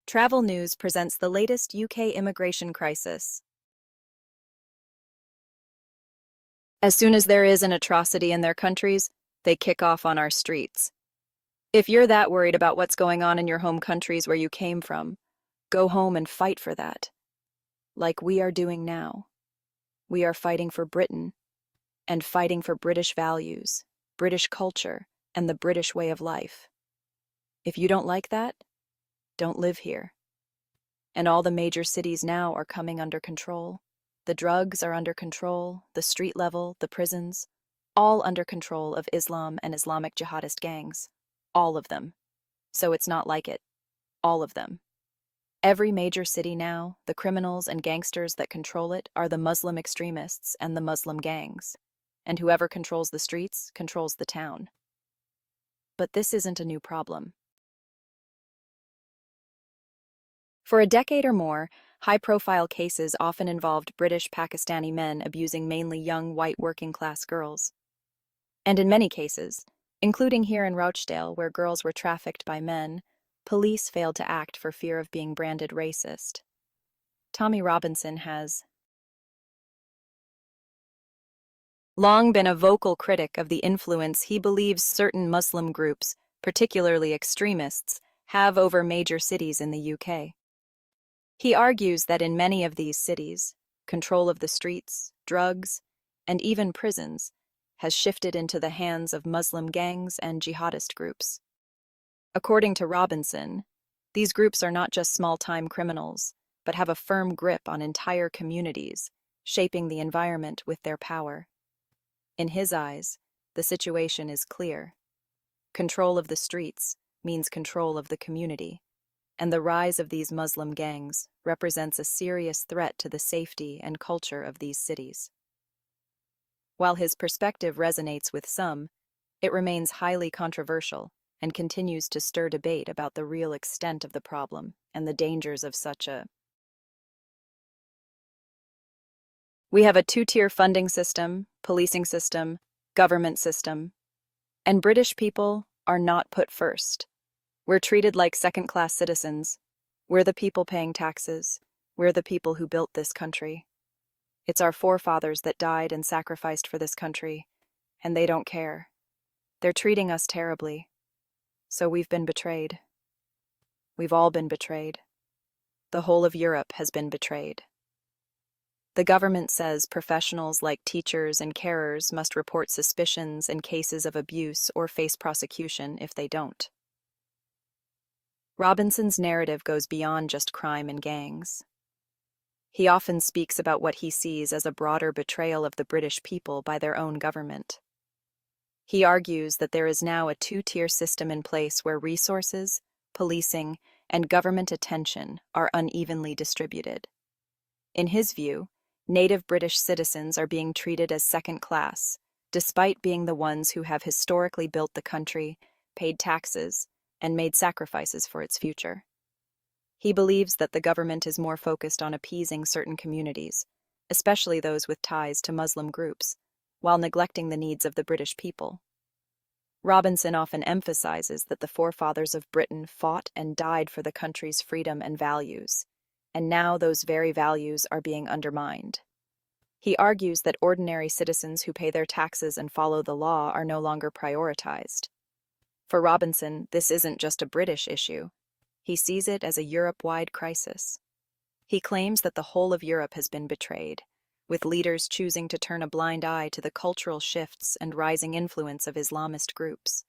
Travel News presents the latest UK immigration crisis. As soon as there is an atrocity in their countries, they kick off on our streets. If you're that worried about what's going on in your home countries where you came from, go home and fight for that. Like we are doing now. We are fighting for Britain and fighting for British values, British culture, and the British way of life. If you don't like that, don't live here. And all the major cities now are coming under control. The drugs are under control, the street level, the prisons, all under control of Islam and Islamic jihadist gangs. All of them. So it's not like it. All of them. Every major city now, the criminals and gangsters that control it are the Muslim extremists and the Muslim gangs. And whoever controls the streets controls the town. But this isn't a new problem. For a decade or more, high-profile cases often involved British Pakistani men abusing mainly young white working-class girls. And in many cases, including here in Rochdale where girls were trafficked by men, police failed to act for fear of being branded racist. Tommy Robinson has long been a vocal critic of the influence he believes certain Muslim groups, particularly extremists, have over major cities in the UK. He argues that in many of these cities, control of the streets, drugs, and even prisons has shifted into the hands of Muslim gangs and jihadist groups. According to Robinson, these groups are not just small-time criminals, but have a firm grip on entire communities, shaping the environment with their power. In his eyes, the situation is clear. Control of the streets means control of the community, and the rise of these Muslim gangs represents a serious threat to the safety and culture of these cities. While his perspective resonates with some, it remains highly controversial and continues to stir debate about the real extent of the problem and the dangers of such a. We have a two-tier funding system, policing system, government system, and British people are not put first. We're treated like second-class citizens. We're the people paying taxes. We're the people who built this country. It's our forefathers that died and sacrificed for this country, and they don't care. They're treating us terribly. So we've been betrayed. We've all been betrayed. The whole of Europe has been betrayed. The government says professionals like teachers and carers must report suspicions and cases of abuse or face prosecution if they don't. Robinson's narrative goes beyond just crime and gangs. He often speaks about what he sees as a broader betrayal of the British people by their own government. He argues that there is now a two-tier system in place where resources, policing, and government attention are unevenly distributed. In his view, native British citizens are being treated as second class, despite being the ones who have historically built the country, paid taxes, and made sacrifices for its future. He believes that the government is more focused on appeasing certain communities, especially those with ties to Muslim groups, while neglecting the needs of the British people. Robinson often emphasizes that the forefathers of Britain fought and died for the country's freedom and values, and now those very values are being undermined. He argues that ordinary citizens who pay their taxes and follow the law are no longer prioritized. For Robinson, this isn't just a British issue. He sees it as a Europe-wide crisis. He claims that the whole of Europe has been betrayed, with leaders choosing to turn a blind eye to the cultural shifts and rising influence of Islamist groups.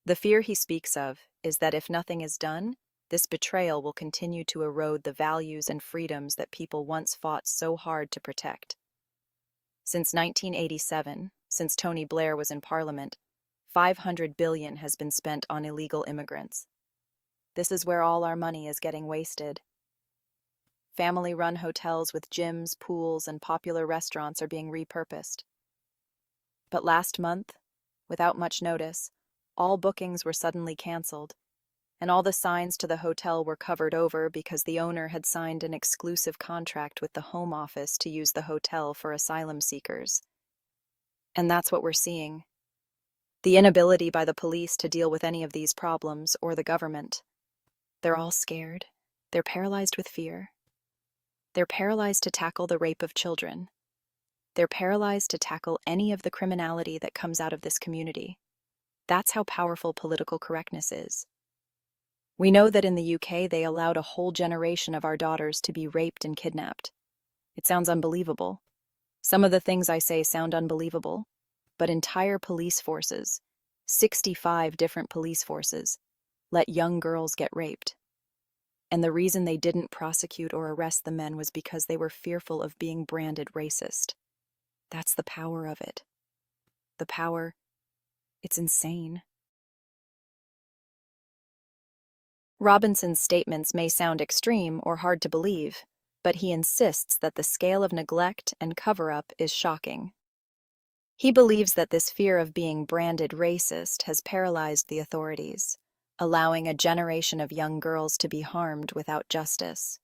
The fear he speaks of is that if nothing is done, this betrayal will continue to erode the values and freedoms that people once fought so hard to protect. Since 1987, since Tony Blair was in Parliament, $500 billion has been spent on illegal immigrants. This is where all our money is getting wasted. Family-run hotels with gyms, pools, and popular restaurants are being repurposed. But last month, without much notice, all bookings were suddenly canceled, and all the signs to the hotel were covered over because the owner had signed an exclusive contract with the Home Office to use the hotel for asylum seekers. And that's what we're seeing. The inability by the police to deal with any of these problems or the government. They're all scared, They're paralyzed with fear. They're paralyzed to tackle the rape of children. They're paralyzed to tackle any of the criminality that comes out of this community. That's how powerful political correctness is. We know that in the UK they allowed a whole generation of our daughters to be raped and kidnapped. It sounds unbelievable. Some of the things I say sound unbelievable, but entire police forces, 65 different police forces, let young girls get raped. And the reason they didn't prosecute or arrest the men was because they were fearful of being branded racist. That's the power of it. The power, it's insane. Robinson's statements may sound extreme or hard to believe, but he insists that the scale of neglect and cover-up is shocking. He believes that this fear of being branded racist has paralyzed the authorities, allowing a generation of young girls to be harmed without justice.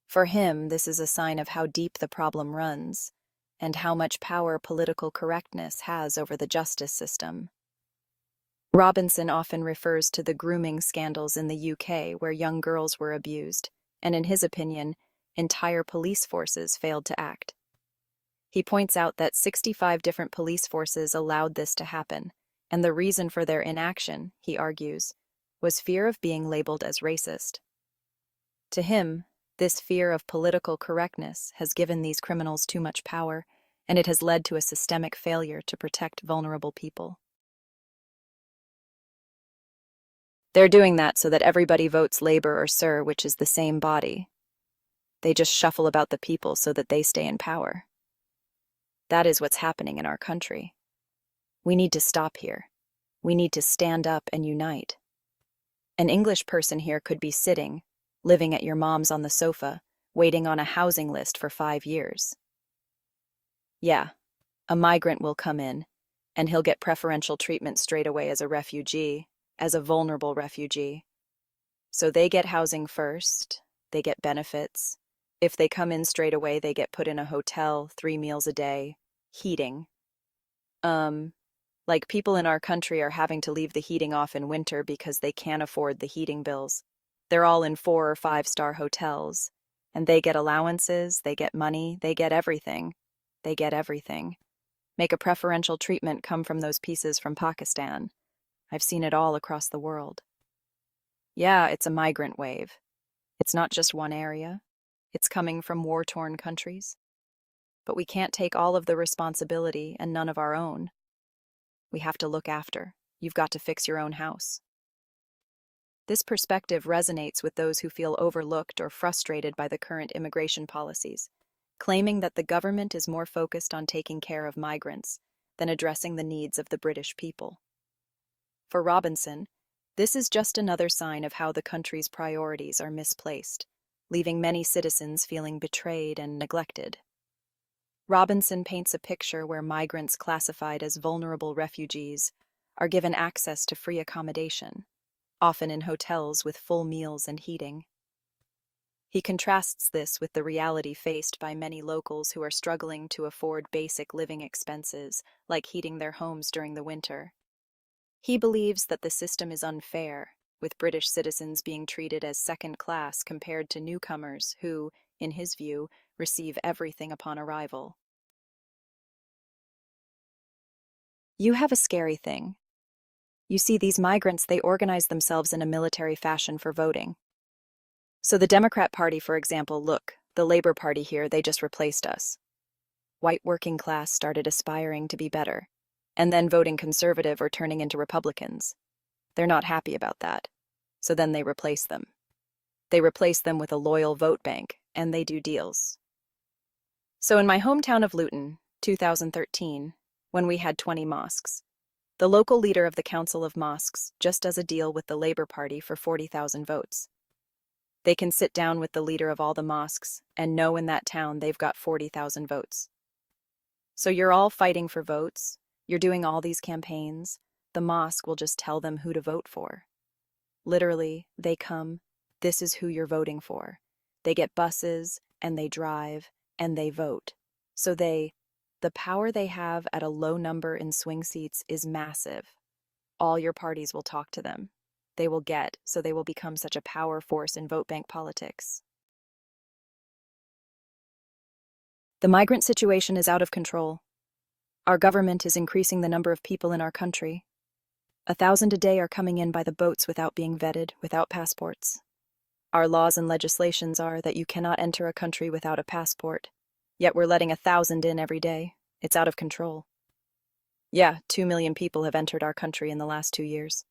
For him, this is a sign of how deep the problem runs, and how much power political correctness has over the justice system. Robinson often refers to the grooming scandals in the UK where young girls were abused, and in his opinion, entire police forces failed to act. He points out that 65 different police forces allowed this to happen, and the reason for their inaction, he argues, was fear of being labeled as racist. To him, this fear of political correctness has given these criminals too much power, and it has led to a systemic failure to protect vulnerable people. They're doing that so that everybody votes Labour or Sir, which is the same body. They just shuffle about the people so that they stay in power. That is what's happening in our country. We need to stop here. We need to stand up and unite. An English person here could be sitting, living at your mom's on the sofa, waiting on a housing list for 5 years. Yeah, a migrant will come in, and he'll get preferential treatment straight away as a refugee, as a vulnerable refugee. So they get housing first, they get benefits. If they come in straight away, they get put in a hotel, 3 meals a day, heating. Like people in our country are having to leave the heating off in winter because they can't afford the heating bills. They're all in 4 or 5-star hotels, and they get allowances, they get money, they get everything. They get everything. Make a preferential treatment come from those pieces from Pakistan. I've seen it all across the world. Yeah, it's a migrant wave. It's not just one area. It's coming from war-torn countries. But we can't take all of the responsibility and none of our own. We have to look after. You've got to fix your own house. This perspective resonates with those who feel overlooked or frustrated by the current immigration policies, claiming that the government is more focused on taking care of migrants than addressing the needs of the British people. For Robinson, this is just another sign of how the country's priorities are misplaced, leaving many citizens feeling betrayed and neglected. Robinson paints a picture where migrants classified as vulnerable refugees are given access to free accommodation, often in hotels with full meals and heating. He contrasts this with the reality faced by many locals who are struggling to afford basic living expenses, like heating their homes during the winter. He believes that the system is unfair, with British citizens being treated as second class compared to newcomers who, in his view, receive everything upon arrival. You have a scary thing. You see, these migrants, they organize themselves in a military fashion for voting. So the Democrat Party, for example, look, the Labour Party here, they just replaced us. White working class started aspiring to be better, and then voting conservative or turning into Republicans. They're not happy about that, so then they replace them. They replace them with a loyal vote bank, and they do deals. So in my hometown of Luton, 2013, when we had 20 mosques, the local leader of the Council of Mosques just does a deal with the Labour Party for 40,000 votes. They can sit down with the leader of all the mosques and know in that town they've got 40,000 votes. So you're all fighting for votes, you're doing all these campaigns, the mosque will just tell them who to vote for. Literally, they come, this is who you're voting for. They get buses, and they drive, and they vote. So the power they have at a low number in swing seats is massive. All your parties will talk to them. they will get, so they will become such a power force in vote bank politics. The migrant situation is out of control. Our government is increasing the number of people in our country. 1,000 a day are coming in by the boats without being vetted, without passports. Our laws and legislations are that you cannot enter a country without a passport, yet we're letting 1,000 in every day. It's out of control. Yeah, 2 million people have entered our country in the last 2 years.